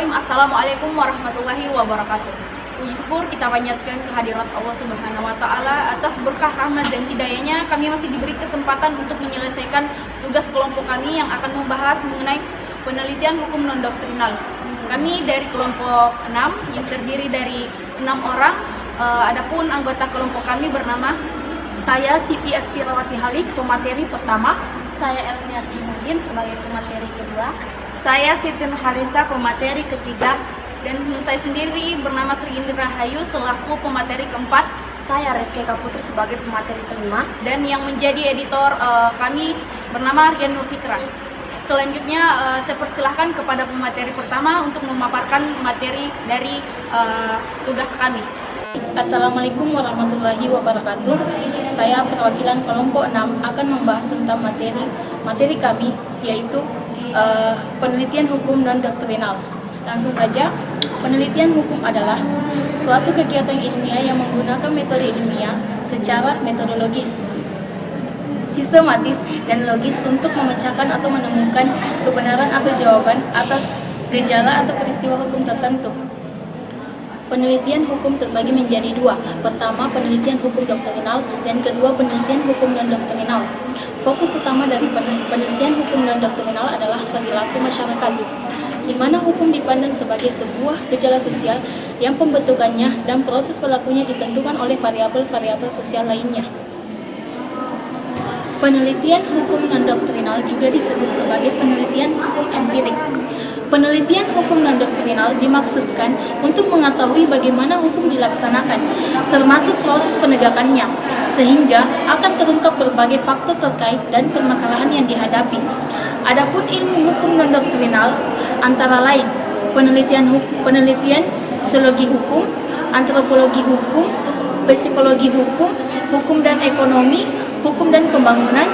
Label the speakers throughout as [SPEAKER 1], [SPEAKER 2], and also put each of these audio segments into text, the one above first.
[SPEAKER 1] Bismillahirrahmanirrahim. Assalamualaikum warahmatullahi wabarakatuh. Puji syukur kita panjatkan kehadirat Allah Subhanahu wa Ta'ala atas berkah rahmat dan hidayahnya. Kami masih diberi kesempatan untuk menyelesaikan tugas kelompok kami yang akan membahas mengenai penelitian hukum non-doktrinal. Kami dari kelompok 6 yang terdiri dari 6 orang. Adapun anggota kelompok kami bernama
[SPEAKER 2] saya Siti Aspirawati Halik, pemateri pertama.
[SPEAKER 3] Saya Elmiati Mudin sebagai pemateri kedua.
[SPEAKER 1] Saya Siti Harisa, pemateri ketiga. Dan saya sendiri bernama Sri Indra Rahayu selaku pemateri keempat.
[SPEAKER 2] Saya Rizky Kaputri sebagai pemateri kelima.
[SPEAKER 1] Dan yang menjadi editor kami bernama Rian Nur Fitra. Selanjutnya saya persilahkan kepada pemateri pertama untuk memaparkan materi dari tugas kami.
[SPEAKER 2] Assalamualaikum warahmatullahi wabarakatuh. Saya perwakilan kelompok 6 akan membahas tentang materi kami, yaitu penelitian hukum non-doktrinal. Langsung saja, penelitian hukum adalah suatu kegiatan ilmiah yang menggunakan metode ilmiah secara metodologis, sistematis, dan logis untuk memecahkan atau menemukan kebenaran atau jawaban atas gejala atau peristiwa hukum tertentu. Penelitian hukum terbagi menjadi dua. Pertama, penelitian hukum doktrinal, dan kedua, penelitian hukum non-doktrinal. Fokus utama dari penelitian hukum non-doktrinal adalah perilaku masyarakat, di mana hukum dipandang sebagai sebuah gejala sosial yang pembentukannya dan proses berlakunya ditentukan oleh variabel-variabel sosial lainnya. Penelitian hukum non-doktrinal juga disebut sebagai penelitian hukum empirik. Penelitian hukum non-doktrinal dimaksudkan untuk mengetahui bagaimana hukum dilaksanakan, termasuk proses penegakannya, sehingga akan terungkap berbagai fakta terkait dan permasalahan yang dihadapi. Adapun ilmu hukum non-doktrinal antara lain penelitian sosiologi hukum, antropologi hukum, psikologi hukum, hukum dan ekonomi, hukum dan pembangunan,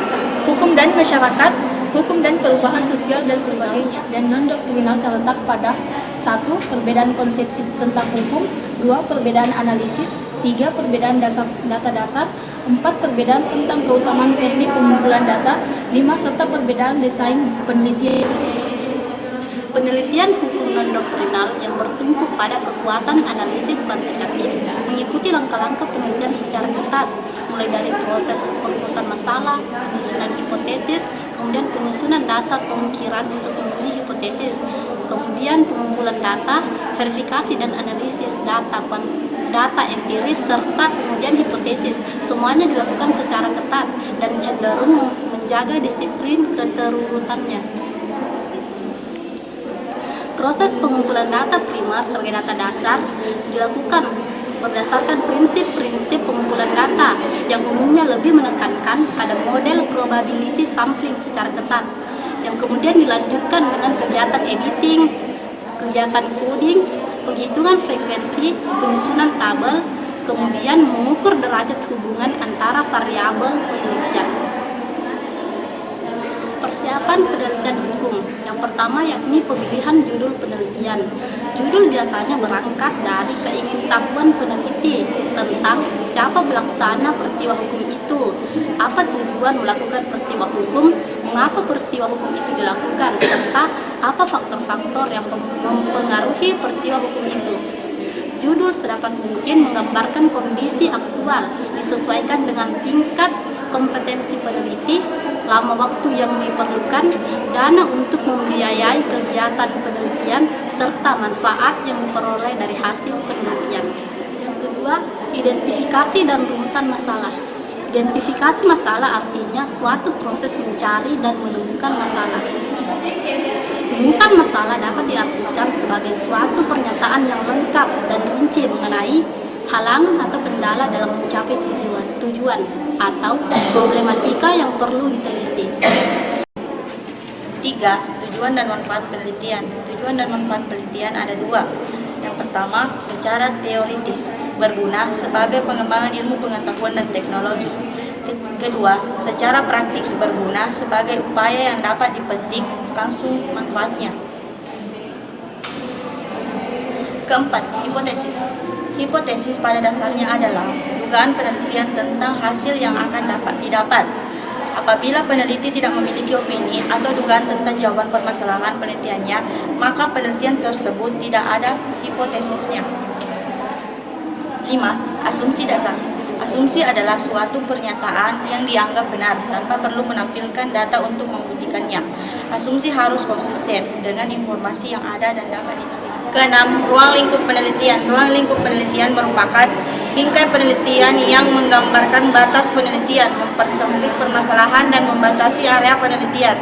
[SPEAKER 2] hukum dan masyarakat, hukum dan perubahan sosial, dan sebagainya. Dan non-doktrinal terletak pada 1. Perbedaan konsepsi tentang hukum, 2. Perbedaan analisis, 3. Perbedaan data dasar, 4. Perbedaan tentang keutamaan teknik pengumpulan data, 5. Serta perbedaan desain penelitian.
[SPEAKER 3] Penelitian hukum non-doktrinal yang bertumpu pada kekuatan analisis kuantitatif mengikuti langkah-langkah penelitian secara ketat, mulai dari proses perumusan masalah, penyusunan hipotesis, kemudian penyusunan dasar pemikiran untuk menguji hipotesis, kemudian pengumpulan data, verifikasi dan analisis data empiris, serta pengujian hipotesis. Semuanya dilakukan secara ketat dan cenderung menjaga disiplin keterurutannya. Proses pengumpulan data primer sebagai data dasar dilakukan berdasarkan prinsip-prinsip pengumpulan data yang umumnya lebih menekankan pada model probability sampling secara ketat, yang kemudian dilanjutkan dengan kegiatan editing, kegiatan coding, penghitungan frekuensi, penyusunan tabel, kemudian mengukur derajat hubungan antara variabel penelitian. Persiapan penelitian hukum. Yang pertama yakni pemilihan judul penelitian. Judul biasanya berangkat dari keingintahuan peneliti tentang siapa pelaksana peristiwa hukum itu, apa tujuan melakukan peristiwa hukum, mengapa peristiwa hukum itu dilakukan, serta apa faktor-faktor yang mempengaruhi peristiwa hukum itu. Judul sedapat mungkin menggambarkan kondisi aktual, disesuaikan dengan tingkat kompetensi peneliti, lama waktu yang diperlukan, dana untuk membiayai kegiatan penelitian, serta manfaat yang diperoleh dari hasil penelitian. Yang kedua, identifikasi dan rumusan masalah. Identifikasi masalah artinya suatu proses mencari dan menemukan masalah. Rumusan masalah dapat diartikan sebagai suatu pernyataan yang lengkap dan rinci mengenai halangan atau kendala dalam mencapai tujuan atau problematika yang perlu diteliti.
[SPEAKER 4] 3. Tujuan dan manfaat penelitian. Tujuan dan manfaat penelitian ada dua. Yang pertama, secara teoritis, berguna sebagai pengembangan ilmu pengetahuan dan teknologi. Kedua, secara praktis, berguna sebagai upaya yang dapat dipetik langsung manfaatnya. Keempat, hipotesis. Hipotesis pada dasarnya adalah dugaan penelitian tentang hasil yang akan dapat didapat. Apabila peneliti tidak memiliki opini atau dugaan tentang jawaban permasalahan penelitiannya, maka penelitian tersebut tidak ada hipotesisnya. 5. Asumsi dasar. Asumsi adalah suatu pernyataan yang dianggap benar tanpa perlu menampilkan data untuk membuktikannya. Asumsi harus konsisten dengan informasi yang ada dan dapat diteliti. Keenam, ruang lingkup penelitian. Ruang lingkup penelitian merupakan bingkai penelitian yang menggambarkan batas penelitian, mempersempit permasalahan, dan membatasi area penelitian.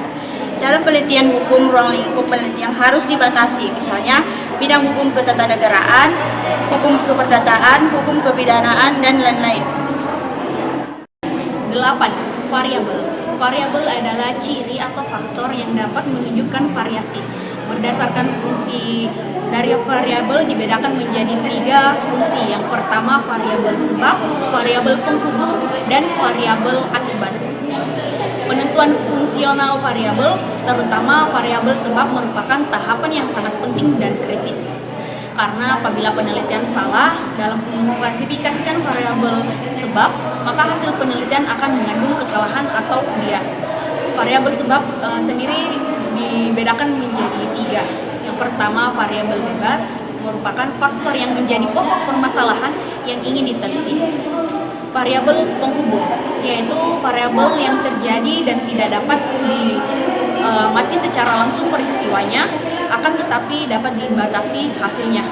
[SPEAKER 4] Dalam penelitian hukum, ruang lingkup penelitian harus dibatasi, misalnya bidang hukum ketatanegaraan, hukum keperdataan, hukum kepidanaan, dan lain-lain.
[SPEAKER 1] 8. Variabel. Variabel adalah ciri atau faktor yang dapat menunjukkan variasi. Berdasarkan fungsi dari variabel dibedakan menjadi 3 fungsi. Yang pertama variabel sebab, variabel penghubung, dan variabel akibat. Penentuan fungsional variabel, terutama variabel sebab, merupakan tahapan yang sangat penting dan kritis. Karena apabila penelitian salah dalam mengklasifikasikan variabel sebab, maka hasil penelitian akan mengandung kesalahan atau bias. Variabel sebab sendiri dibedakan menjadi 3. Yang pertama, variabel bebas, merupakan faktor yang menjadi pokok permasalahan yang ingin diteliti. Variabel penghubung, yaitu variabel yang terjadi dan tidak dapat diamati secara langsung peristiwanya, akan tetapi dapat dibatasi hasilnya.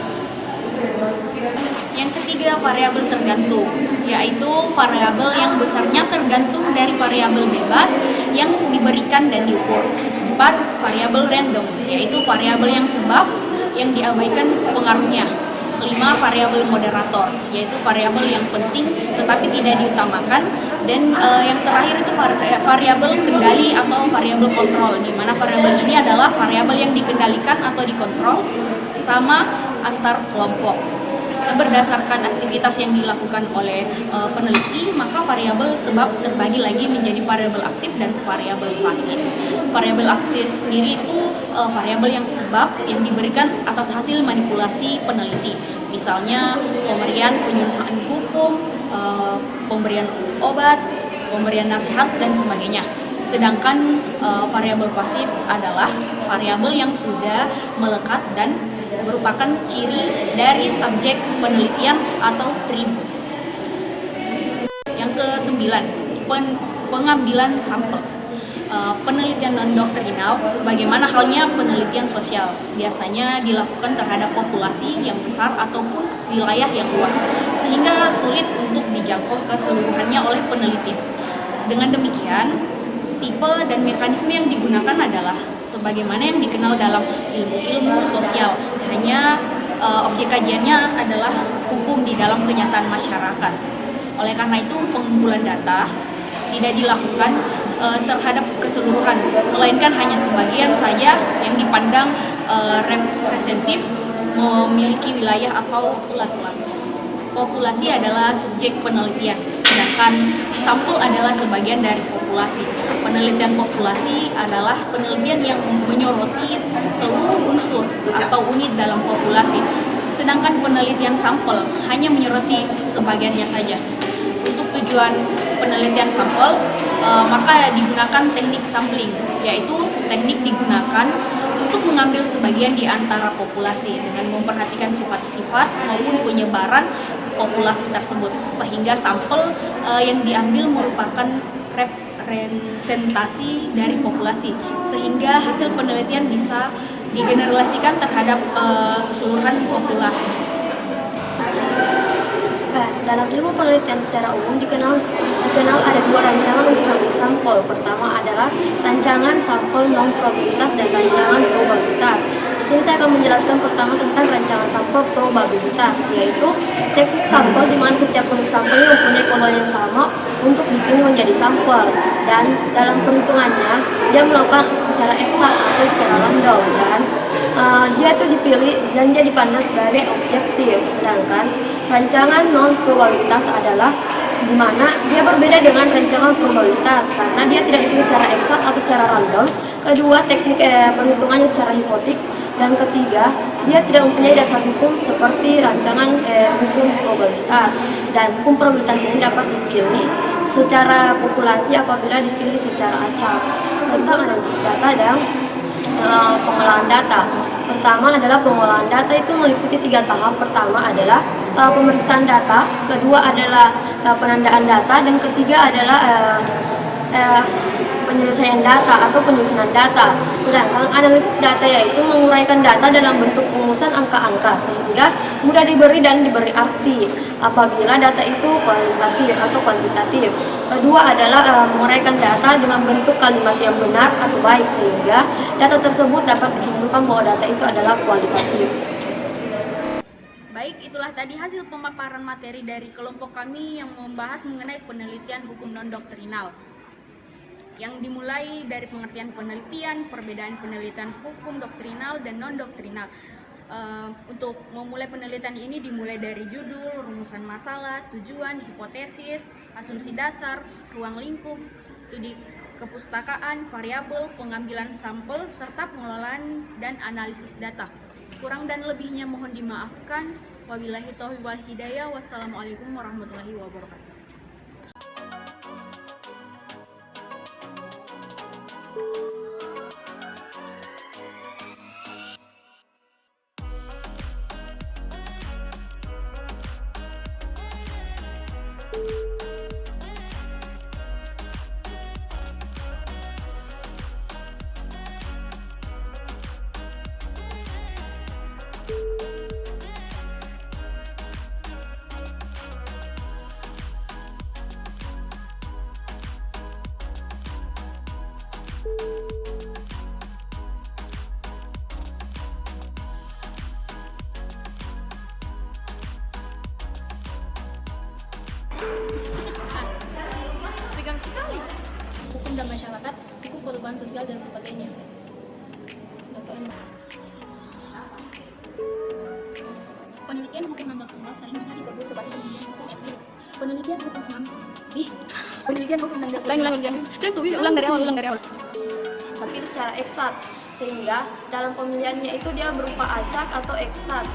[SPEAKER 1] Yang ketiga, variabel tergantung, yaitu variabel yang besarnya tergantung dari variabel bebas yang diberikan dan diukur. 4. Variabel random, yaitu variabel yang sebab yang diabaikan pengaruhnya. 5. Variabel moderator, yaitu variabel yang penting tetapi tidak diutamakan. Dan yang terakhir itu variabel kendali atau variabel kontrol, di mana variabel ini adalah variabel yang dikendalikan atau dikontrol sama antar kelompok. Berdasarkan aktivitas yang dilakukan oleh peneliti, maka variabel sebab terbagi lagi menjadi variabel aktif dan variabel pasif. Variabel aktif sendiri itu variabel yang sebab yang diberikan atas hasil manipulasi peneliti, misalnya pemberian penyuluhan hukum, pemberian obat, pemberian nasihat, dan sebagainya. Sedangkan variabel pasif adalah variabel yang sudah melekat dan merupakan ciri dari subjek penelitian atau tribu. Yang ke-9, pengambilan sampel. Penelitian non-doktrinal, sebagaimana halnya penelitian sosial, biasanya dilakukan terhadap populasi yang besar ataupun wilayah yang luas, sehingga sulit untuk dijangkau keseluruhannya oleh peneliti. Dengan demikian, tipe dan mekanisme yang digunakan adalah sebagaimana yang dikenal dalam ilmu-ilmu sosial, hanya objek kajiannya adalah hukum di dalam kenyataan masyarakat. Oleh karena itu, pengumpulan data tidak dilakukan terhadap keseluruhan, melainkan hanya sebagian saja yang dipandang representatif, memiliki wilayah atau luas. Populasi adalah subjek penelitian, sedangkan sampel adalah sebagian dari populasi. Penelitian populasi adalah penelitian yang menyoroti seluruh unsur atau unit dalam populasi, sedangkan penelitian sampel hanya menyoroti sebagiannya saja. Untuk tujuan penelitian sampel, maka digunakan teknik sampling, yaitu teknik digunakan untuk mengambil sebagian di antara populasi dengan memperhatikan sifat-sifat maupun penyebaran populasi tersebut, sehingga sampel yang diambil merupakan representasi dari populasi, sehingga hasil penelitian bisa digeneralisasikan terhadap keseluruhan populasi.
[SPEAKER 5] Dalam ilmu penelitian secara umum dikenal ada 2 rancangan untuk mengambil sampel. Pertama adalah rancangan sampel non-probabilitas dan rancangan probabilitas. Di sini saya akan menjelaskan pertama tentang rancangan sampel probabilitas, yaitu teknik sampel di mana setiap produk sampelnya mempunyai peluang yang sama untuk dipilih menjadi sampel, dan dalam perhitungannya dia melakukan secara eksak atau secara random, dan dia itu dipilih dan dia dipandang sebagai objektif. Sedangkan rancangan non probabilitas adalah di mana dia berbeda dengan rancangan probabilitas karena dia tidak dipilih secara eksak atau secara random. Kedua, teknik perhitungannya secara hipotetik. Dan ketiga, dia tidak mempunyai dasar hukum seperti rancangan hukum probabilitas, dan hukum probabilitas ini dapat dipilih secara populasi apabila dipilih secara acak. Tentang analisis data dan pengolahan data. Pertama adalah pengolahan data itu meliputi 3 tahap. Pertama adalah pemeriksaan data, kedua adalah penandaan data, dan ketiga adalah penyelesaian data atau penyusunan data. Sedangkan analisis data yaitu menguraikan data dalam bentuk rumusan angka-angka sehingga mudah diberi dan diberi arti apabila data itu kualitatif atau kuantitatif. Kedua adalah menguraikan data dengan bentuk kalimat yang benar atau baik sehingga data tersebut dapat disimpulkan bahwa data itu adalah kualitatif.
[SPEAKER 1] Baik, itulah tadi hasil pemaparan materi dari kelompok kami yang membahas mengenai penelitian hukum non-doktrinal. Yang dimulai dari pengertian penelitian, perbedaan penelitian hukum doktrinal dan non-doktrinal. Untuk memulai penelitian ini dimulai dari judul, rumusan masalah, tujuan, hipotesis, asumsi dasar, ruang lingkup, studi kepustakaan, variabel, pengambilan sampel, serta pengelolaan dan analisis data. Kurang dan lebihnya mohon dimaafkan. Wabillahi taufiq wal hidayah. Wassalamualaikum warahmatullahi wabarakatuh.
[SPEAKER 2] Tegang sekali. Hukum dan masyarakat, hukum perubahan sosial dan sebagainya. Penelitian hukum non-doktrinal seringkali disebut sebagai penelitian hukum empirik. Penelitian hukum penelitian hukum non-doktrinal.
[SPEAKER 1] Ulang dari awal.
[SPEAKER 5] Tapi secara eksat sehingga dalam pemilihannya itu dia berupa acak atau eksat.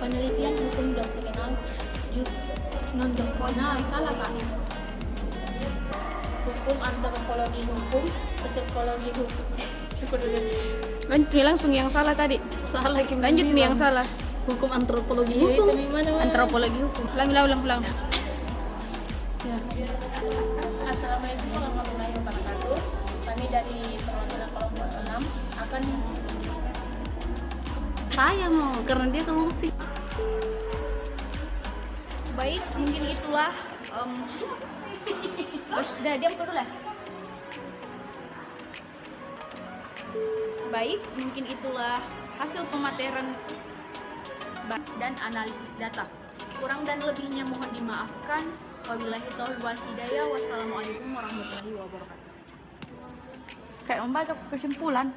[SPEAKER 2] Penelitian hukum doktrinal non-doktrinal salah kan? Hukum antropologi hukum, psikologi hukum.
[SPEAKER 1] Lanjut langsung yang salah tadi.
[SPEAKER 2] Salah gimana?
[SPEAKER 1] Lanjut yang salah.
[SPEAKER 2] Hukum antropologi hukum.
[SPEAKER 1] Antropologi hukum. Ulang.
[SPEAKER 2] Ya. Assalamualaikum warahmatullahi wabarakatuh. Kami dari perwakilan kelompok 6 akan
[SPEAKER 3] Saya mau, karena dia kerusi.
[SPEAKER 1] Baik, mungkin itulah diam dulu lah. Baik, mungkin itulah hasil pemateran dan analisis data. Kurang dan lebihnya mohon dimaafkan. Wabillahi taufiq wal hidayah. Wassalamualaikum warahmatullahi wabarakatuh.
[SPEAKER 4] Kayak membaca kesimpulan.